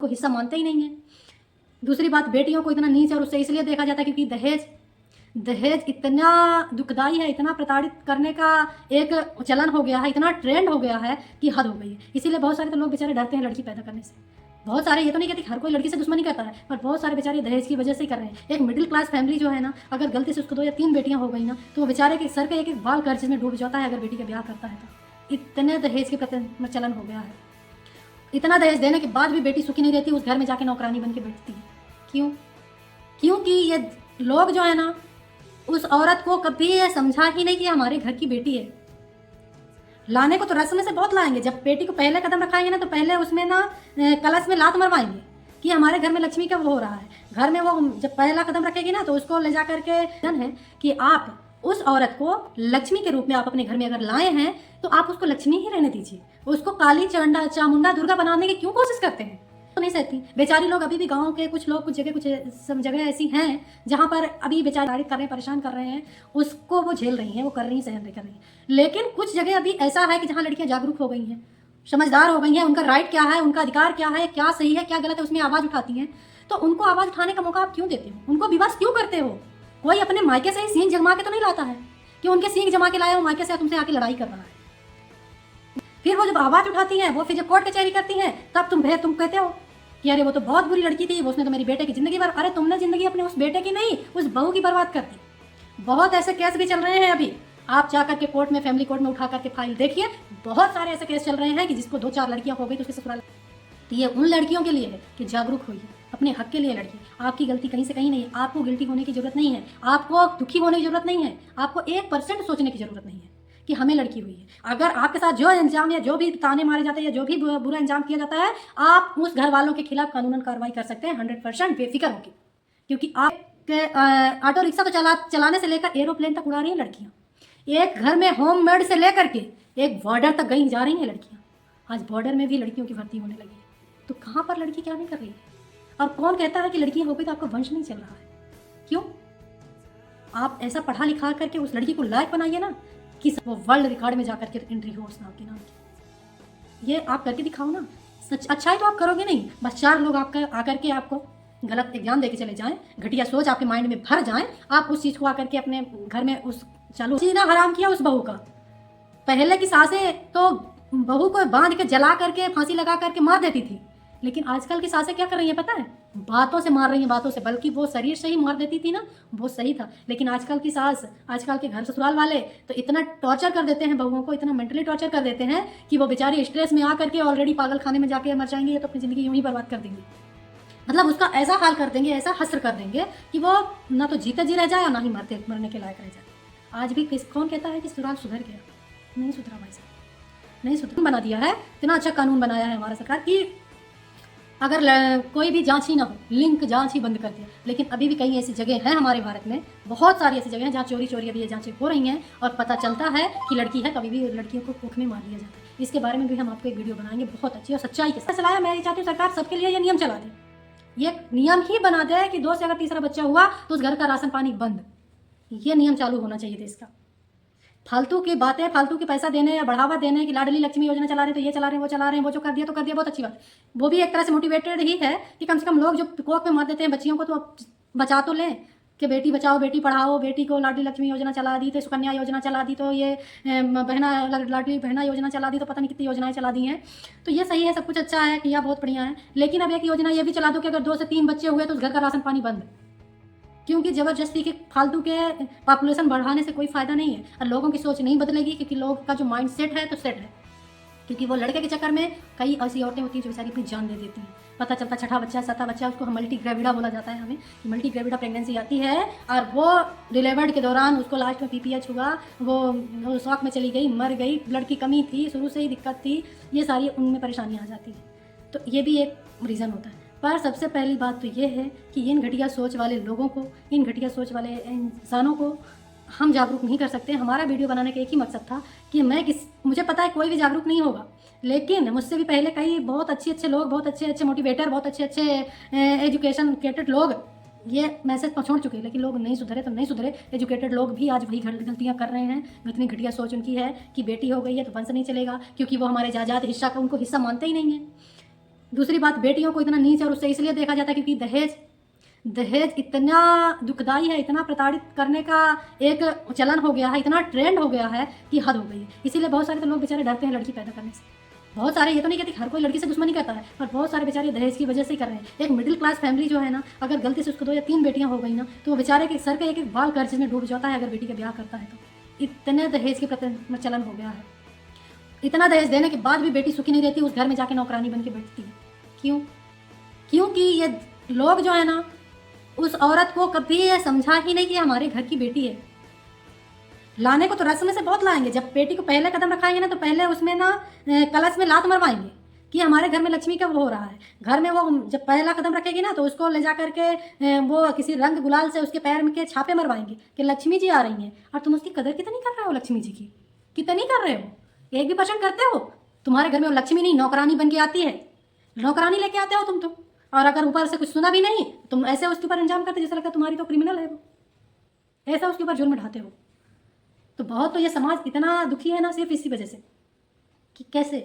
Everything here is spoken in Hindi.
को हिस्सा मानते ही नहीं है। दूसरी बात, बेटियों को इतना नीच और उससे इसलिए देखा जाता है क्योंकि दहेज इतना दुखदाई है, इतना प्रताड़ित करने का एक चलन हो गया है, इतना ट्रेंड हो गया है कि हद हो गई है। इसीलिए बहुत सारे तो लोग बेचारे डरते हैं लड़की पैदा करने से। बहुत सारे, ये तो नहीं कहती हर कोई लड़की से दुश्मनी करता है, पर बहुत सारे बेचारे दहेज की वजह से ही कर रहे हैं। एक मिडिल क्लास फैमिली जो है ना, अगर गलती से उसको 2 या 3 बेटियां हो गई ना, तो वो बेचारे के सर के एक बाल कर्ज में डूब जाता है अगर बेटी का ब्याह करता है तो। इतने दहेज के चलन हो गया है। इतना दहेज देने के बाद भी बेटी सुखी नहीं रहती, उस घर में जाके नौकरानी बन के बैठती है। क्यों? क्योंकि ये लोग जो है ना, उस औरत को कभी ये समझा ही नहीं कि हमारे घर की बेटी है। लाने को तो रस्म से बहुत लाएंगे, जब बेटी को पहले कदम रखाएंगे ना, तो पहले उसमें ना कलश में लात मरवाएंगे कि हमारे घर में लक्ष्मी का वो हो रहा है। घर में वो जब पहला कदम रखेगी ना, तो उसको ले जा करके है कि आप उस औरत को लक्ष्मी के रूप में आप अपने घर में अगर लाए हैं, तो आप उसको लक्ष्मी ही रहने दीजिए। उसको काली चामुंडा दुर्गा बनाने की क्यों कोशिश करते हैं? तो नहीं सहती बेचारी लोग। अभी भी गांव के कुछ लोग, कुछ जगह ऐसी हैं जहां पर अभी बेचारे तारीफ कर रहे हैं, परेशान कर रहे हैं, उसको वो झेल रही हैं, वो कर रही हैं, सहन कर रही हैं। लेकिन कुछ जगह अभी ऐसा है कि जहां लड़कियां जागरूक हो गई हैं, समझदार हो गई हैं, उनका राइट क्या है, उनका अधिकार क्या है, क्या सही है क्या गलत है, उसमें आवाज़ उठाती हैं। तो उनको आवाज़ उठाने का मौका आप क्यों देते हो? उनको विवश क्यों करते हो? कोई अपने मायके से ही सींग जमा के तो नहीं लाता है कि उनके सींग जमा के लाए हो मायके से तुमसे आके लड़ाई कर रहा है। फिर वो जब आवाज़ उठाती हैं, वो फिर जब कोर्ट कचहरी करती हैं, तब तुम कहते हो कि अरे वो तो बहुत बुरी लड़की थी, उसने तो मेरी बेटे की ज़िंदगी अरे तुमने ज़िंदगी अपने उस बेटे की नहीं, उस बहू की बर्बाद कर दी। बहुत ऐसे केस भी चल रहे हैं अभी, आप जाकर के कोर्ट में, फैमिली कोर्ट में उठा करके फाइल देखिए, बहुत सारे ऐसे केस चल रहे हैं कि जिसको 2-4 लड़कियां हो गई तो उसके ससुराल। तो ये उन लड़कियों के लिए है कि जागरूक होइए, अपने हक के लिए लड़िए। आपकी गलती कहीं से कहीं नहीं है, आपको गिल्टी होने की जरूरत नहीं है, आपको दुखी होने की जरूरत नहीं है, आपको 1% सोचने की जरूरत नहीं है कि हमें लड़की हुई है। अगर आपके साथ जो अंजाम या जो भी ताने मारे जाते हैं या जो भी बुरा अंजाम किया जाता है, आप उस घर वालों के खिलाफ कानूनन कार्रवाई कर सकते हैं 100% बेफिक्र होकर। क्योंकि आप ऑटो रिक्शा को चलाने से लेकर एरोप्लेन तक उड़ा रही हैं लड़कियां। एक घर में होम मेड से लेकर के एक बॉर्डर तक गई जा रही हैं लड़कियां। आज बॉर्डर में भी लड़कियों की भर्ती होने लगी है, तो कहाँ पर लड़की क्या नहीं कर रही है? और कौन कहता है कि लड़कियां हो गई तो आपका वंश नहीं चल रहा है? क्यों? आप ऐसा पढ़ा लिखा करके उस लड़की को लायक बनाइए ना कि वो वर्ल्ड रिकॉर्ड में जाकर के एंट्री हो उस नाम की। ये आप करके दिखाओ ना। सच अच्छाई तो आप करोगे नहीं, बस 4 लोग आपका आकर के आपको गलत एग्जाम दे के चले जाएं, घटिया सोच आपके माइंड में भर जाएं, आप उस चीज़ को आकर के अपने घर में उस चालू सीना हराम किया उस बहू का। पहले की सासें तो बहू को बांध के जला करके फांसी लगा करके मार देती थी, लेकिन आजकल की सासें क्या कर रही हैं पता है? बातों से मार रही हैं, बातों से। बल्कि वो शरीर से ही मार देती थी ना, वो सही था। लेकिन आजकल की सास, आजकल के घर ससुराल वाले तो इतना टॉर्चर कर देते हैं बहुओं को, इतना मेंटली टॉर्चर कर देते हैं कि वो बेचारी स्ट्रेस में आकर के ऑलरेडी पागल खाने में जाके मर जाएंगे, तो अपनी ज़िंदगी यूँ ही बर्बाद कर देंगे। मतलब उसका ऐसा हाल कर देंगे, ऐसा हस्र कर देंगे कि वो ना तो जीते जी रह जाए और ना ही मरने के लायक रह जाए। आज भी कौन कहता है कि ससुराल सुधर गया? नहीं सुधरा भाई साहब, नहीं सुधर। बना दिया है, इतना अच्छा कानून बनाया है हमारा सरकार कि अगर कोई भी जांच ही ना हो, लिंक जांच ही बंद कर दिया। लेकिन अभी भी कई ऐसी जगह हैं हमारे भारत में, बहुत सारी ऐसी जगह हैं जहाँ चोरी अभी ये जांचें हो रही हैं और पता चलता है कि लड़की है, कभी भी लड़कियों को कोख में मार दिया जाता है। इसके बारे में भी हम आपको एक वीडियो बनाएंगे बहुत अच्छी और सच्चाई के साथ। चलाया मैं ये चाहती हूँ सरकार सबके लिए ये नियम चला दे, ये नियम ही बना दे कि 2 से अगर तीसरा बच्चा हुआ तो उस घर का राशन पानी बंद। ये नियम चालू होना चाहिए देश का। फालतू की बातें, फालतू के पैसा देने या बढ़ावा देने कि लाडली लक्ष्मी योजना चला रहे हैं तो ये चला रहे हैं, वो चला रहे हैं, वो जो कर दिया तो कर दिया, बहुत अच्छी बात। वो भी एक तरह से मोटिवेटेड ही है कि कम से कम लोग जो कोख में मार देते हैं बच्चियों को, तो बचा तो लें कि बेटी बचाओ बेटी पढ़ाओ, बेटी को लाडली लक्ष्मी योजना चला दी, तो सुकन्या योजना चला दी, तो ये लाडली बहना योजना चला दी, तो पता नहीं कितनी योजनाएं चला दी हैं। तो ये सही है, सब कुछ अच्छा है, किया बहुत बढ़िया है। लेकिन अब एक योजना ये भी चला दो कि अगर 2 से 3 बच्चे हुए तो उस घर का राशन पानी बंद। क्योंकि ज़बरदस्ती के फालतू के पॉपुलेशन बढ़ाने से कोई फ़ायदा नहीं है और लोगों की सोच नहीं बदलेगी, क्योंकि लोग का जो माइंड सेट है तो सेट है। क्योंकि वो लड़के के चक्कर में कई ऐसी औरतें होती हैं जो बेचारी अपनी जान दे देती हैं। पता चलता 6ठा बच्चा 7था बच्चा, उसको मल्टी ग्रेविडा बोला जाता है हमें, मल्टी ग्रेविडा प्रेगनेंसी आती है और वो डिलीवर्ड के दौरान उसको लास्ट में PPH हुआ, वो शौक में चली गई, मर गई, ब्लड की कमी थी, शुरू से ही दिक्कत थी, ये सारी उनमें परेशानियाँ आ जाती हैं। तो ये भी एक रीज़न होता है। पर सबसे पहली बात तो ये है कि इन घटिया सोच वाले लोगों को, इन घटिया सोच वाले इंसानों को हम जागरूक नहीं कर सकते। हमारा वीडियो बनाने का एक ही मकसद था कि मुझे पता है कोई भी जागरूक नहीं होगा, लेकिन मुझसे भी पहले कई बहुत अच्छे लोग, बहुत अच्छे मोटिवेटर, बहुत अच्छे एजुकेटेड लोग ये मैसेज छोड़ चुके हैं, लेकिन लोग नहीं सुधरे तो नहीं सुधरे। एजुकेटेड लोग भी आज वही गलतियाँ कर रहे हैं। इतनी घटिया सोच उनकी है कि बेटी हो गई है तो वंश नहीं चलेगा, क्योंकि वो हमारे जायदाद हिस्सा का उनको हिस्सा मानते ही नहीं है। दूसरी बात, बेटियों को इतना नीच और उससे इसलिए देखा जाता है क्योंकि दहेज इतना दुखदाई है, इतना प्रताड़ित करने का एक चलन हो गया है, इतना ट्रेंड हो गया है कि हद हो गई है। इसीलिए बहुत सारे तो लोग बेचारे डरते हैं लड़की पैदा करने से। बहुत सारे, ये तो नहीं कहते हर कोई लड़की से दुश्मनी करता है, पर बहुत सारे बेचारे दहेज की वजह से ही कर रहे हैं। एक मिडिल क्लास फैमिली जो है ना, अगर गलती से उसको 2 या 3 बेटियां हो गई ना, तो वो बेचारे के सर के एक बाल कर्ज में डूब जाता है अगर बेटी का ब्याह करता है तो। इतने दहेज के प्रति चलन हो गया है। इतना दहेज देने के बाद भी बेटी सुखी नहीं रहती, उस घर में जाके नौकरानी बन के बैठती है। क्यों? क्योंकि ये लोग जो है ना, उस औरत को कभी ये समझा ही नहीं कि हमारे घर की बेटी है। लाने को तो रस्म से बहुत लाएंगे, जब बेटी को पहले कदम रखाएंगे ना, तो पहले उसमें ना कलश में लात मरवाएंगे कि हमारे घर में लक्ष्मी का वो हो रहा है। घर में वो जब पहला कदम रखेगी ना, तो उसको ले जा करके वो किसी रंग गुलाल से उसके पैर में के छापे मरवाएंगे कि लक्ष्मी जी आ रही हैं। और तुम उसकी कदर कितनी कर रहे हो लक्ष्मी जी की? कितनी कर रहे हो? 1% करते हो? तुम्हारे घर में वो लक्ष्मी नहीं, नौकरानी बन के आती है। नौकरानी लेके आते हो तुम तो। और अगर ऊपर से कुछ सुना भी नहीं, तुम ऐसे उसके ऊपर इंजाम करते जैसा लगता है तुम्हारी तो क्रिमिनल है वो, ऐसा उसके ऊपर जुर्म ढाते हो। तो बहुत, तो ये समाज इतना दुखी है ना सिर्फ इसी वजह से कि कैसे